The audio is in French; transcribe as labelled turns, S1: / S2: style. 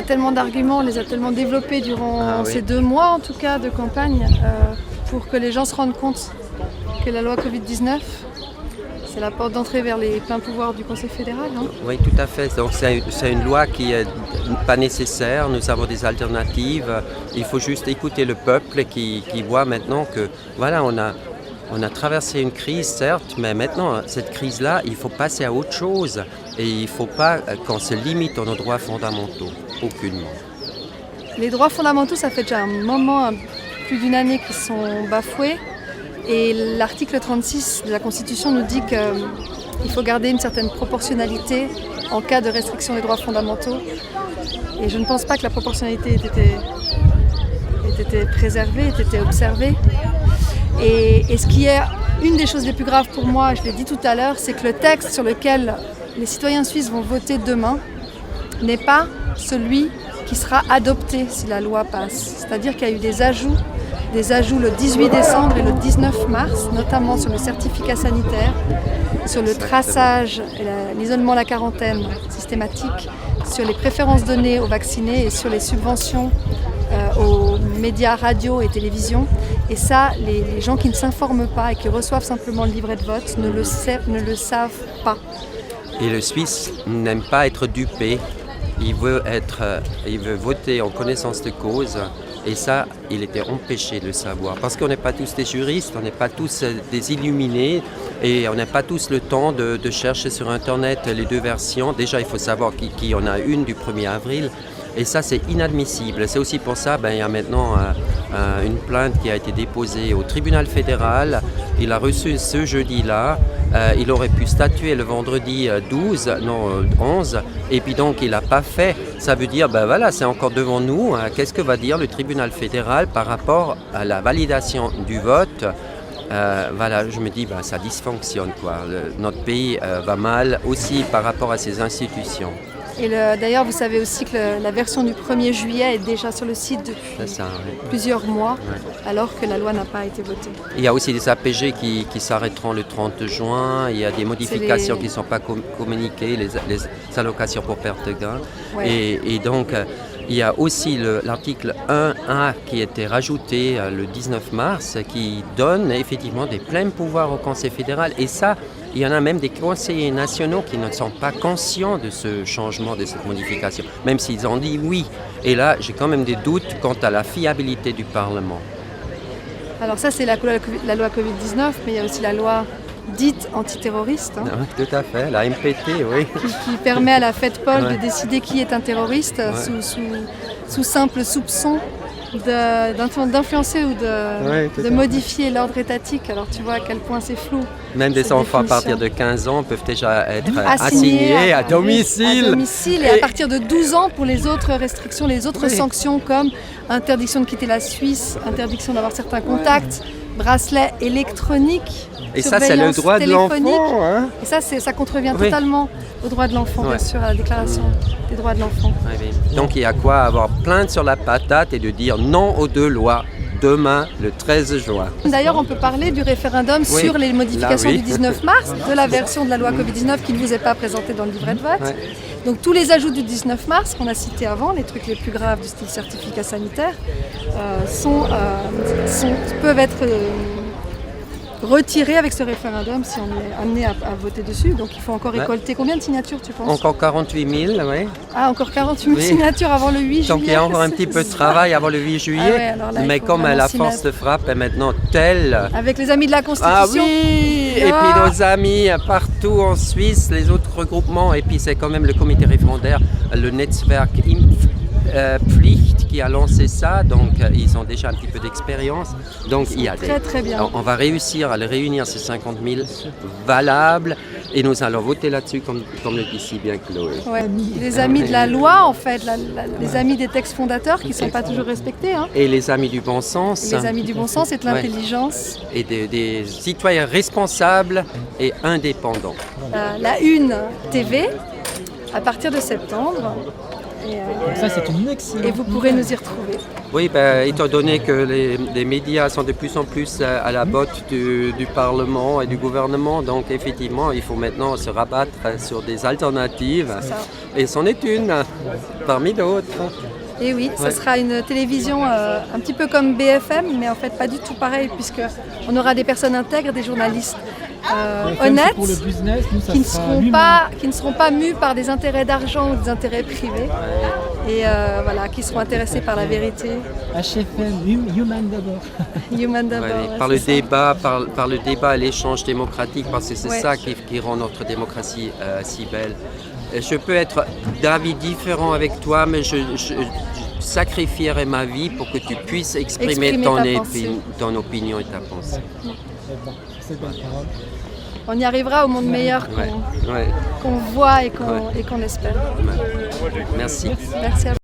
S1: a tellement d'arguments, on les a tellement développés durant ces 2 mois en tout cas de campagne pour que les gens se rendent compte que la loi Covid-19, c'est la porte d'entrée vers les pleins pouvoirs du Conseil fédéral. Hein.
S2: Oui, tout à fait. Donc c'est une loi qui n'est pas nécessaire. Nous avons des alternatives. Il faut juste écouter le peuple qui voit maintenant que voilà, on a traversé une crise, certes, mais maintenant, cette crise-là, il faut passer à autre chose. Et il ne faut pas qu'on se limite à nos droits fondamentaux, aucunement.
S1: Les droits fondamentaux, ça fait déjà un moment, plus d'une année qu'ils sont bafoués. Et l'article 36 de la Constitution nous dit qu'il faut garder une certaine proportionnalité en cas de restriction des droits fondamentaux. Et je ne pense pas que la proportionnalité ait été préservée, ait été observée. Et ce qui est une des choses les plus graves pour moi, je l'ai dit tout à l'heure, c'est que le texte sur lequel les citoyens suisses vont voter demain n'est pas celui qui sera adopté si la loi passe. C'est-à-dire qu'il y a eu des ajouts le 18 décembre et le 19 mars, notamment sur le certificat sanitaire, sur le traçage, l'isolement, la quarantaine systématique, sur les préférences données aux vaccinés et sur les subventions aux médias radio et télévision. Et ça, les gens qui ne s'informent pas et qui reçoivent simplement le livret de vote ne le savent pas.
S2: Et le Suisse n'aime pas être dupé. Il veut voter en connaissance de cause. Et ça, il était empêché de le savoir. Parce qu'on n'est pas tous des juristes, on n'est pas tous des illuminés et on n'a pas tous le temps de chercher sur Internet les 2 versions. Déjà, il faut savoir qu'il y en a une du 1er avril. Et ça, c'est inadmissible. C'est aussi pour ça qu'il y a maintenant une plainte qui a été déposée au tribunal fédéral. Il a reçu ce jeudi-là. Il aurait pu statuer le vendredi 11. Et puis donc, il n'a pas fait. Ça veut dire, voilà, c'est encore devant nous. Qu'est-ce que va dire le tribunal fédéral par rapport à la validation du vote ? Voilà, je me dis, ça dysfonctionne, quoi. Notre pays va mal aussi par rapport à ses institutions.
S1: Et d'ailleurs, vous savez aussi que la version du 1er juillet est déjà sur le site depuis plusieurs mois, alors que la loi n'a pas été votée.
S2: Il y a aussi des APG qui s'arrêteront le 30 juin. Il y a des modifications qui ne sont pas communiquées, les allocations pour perte de gain. Ouais. Et donc, il y a aussi l'article 1A qui a été rajouté le 19 mars, qui donne effectivement des pleins pouvoirs au Conseil fédéral. Et ça, il y en a même des conseillers nationaux qui ne sont pas conscients de ce changement, de cette modification, même s'ils ont dit oui. Et là, j'ai quand même des doutes quant à la fiabilité du Parlement.
S1: Alors ça, c'est la loi Covid-19, mais il y a aussi la loi dite antiterroriste. Hein,
S2: tout à fait, la MPT, oui.
S1: Qui permet à la FEDPOL de décider qui est un terroriste sous simple soupçon d'influencer ou de modifier l'ordre étatique. Alors tu vois à quel point c'est flou.
S2: Même des enfants à partir de 15 ans peuvent déjà être assignés à domicile.
S1: À domicile et à partir de 12 ans pour les autres restrictions, les autres sanctions comme interdiction de quitter la Suisse, interdiction d'avoir certains contacts, bracelet électronique.
S2: Et ça, c'est le droit de l'enfant. Hein.
S1: Et ça contrevient totalement au droit de l'enfant, bien sûr, à la déclaration des droits de l'enfant.
S2: Oui. Donc il y a quoi avoir plainte sur la patate et de dire non aux 2 lois demain, le 13 juin.
S1: D'ailleurs, on peut parler du référendum sur les modifications du 19 mars, de la version de la loi Covid-19 qui ne vous est pas présentée dans le livret de vote. Donc tous les ajouts du 19 mars qu'on a cités avant, les trucs les plus graves du style certificat sanitaire, peuvent être retirés avec ce référendum si on est amené à voter dessus. Donc il faut encore récolter combien de signatures, tu penses ?
S2: Encore 48 000, oui.
S1: Ah, encore 48 000 signatures avant le 8 juillet.
S2: Donc il y a encore un petit peu de travail avant le 8 juillet. Mais comme la force de frappe est maintenant telle...
S1: Avec les amis de la Constitution.
S2: Ah oui. Et puis nos amis partout en Suisse, les autres regroupements. Et puis c'est quand même le comité référendaire, le Netzwerk Impfpflicht qui a lancé ça, donc ils ont déjà un petit peu d'expérience. Donc il y a
S1: très bien.
S2: On va réussir à les réunir, ces 50 000 valables, et nous allons voter là-dessus, comme le dit si bien Chloé.
S1: Ouais. Les amis de la loi, en fait, les amis des textes fondateurs qui ne sont pas toujours respectés. Hein.
S2: Et les amis du bon sens.
S1: Et les amis du bon sens et de l'intelligence.
S2: Et des citoyens responsables et indépendants.
S1: La Une TV, à partir de septembre,
S3: Donc ça, c'est une excellente
S1: et vous pourrez
S3: nouvelle.
S1: nous y retrouver.
S2: Oui, étant donné que les médias sont de plus en plus à la botte du Parlement et du gouvernement, donc effectivement, il faut maintenant se rabattre sur des alternatives.
S1: Ça.
S2: Et c'en est une, parmi d'autres.
S1: Et oui,
S2: Ouais.
S1: ce sera une télévision un petit peu comme BFM, mais en fait pas du tout pareil, puisqu'on aura des personnes intègres, des journalistes
S3: BFM, c'est
S1: honnêtes,
S3: pour le business, nous, ça
S1: qui
S3: sera l'humain.
S1: ne seront pas mus par des intérêts d'argent ou des intérêts privés, et voilà, qui seront intéressés par la vérité.
S3: HFM, Human d'abord.
S1: Human d'abord.
S2: Ouais,
S1: ouais,
S2: par le
S1: c'est ça.
S2: débat, par le débat et l'échange démocratique, parce que c'est
S1: Ouais.
S2: ça qui rend notre démocratie si belle. Et je peux être d'avis différent avec toi, mais je sacrifierai ma vie pour que tu puisses exprimer
S1: Exprimer ta pensée.
S2: ton opinion et ta pensée.
S3: C'est bon, c'est belle parole.
S1: On y arrivera au monde meilleur
S2: Ouais, ouais,
S1: qu'on voit et qu'on
S2: Ouais.
S1: et qu'on espère.
S2: ouais. Merci.
S1: Merci à vous.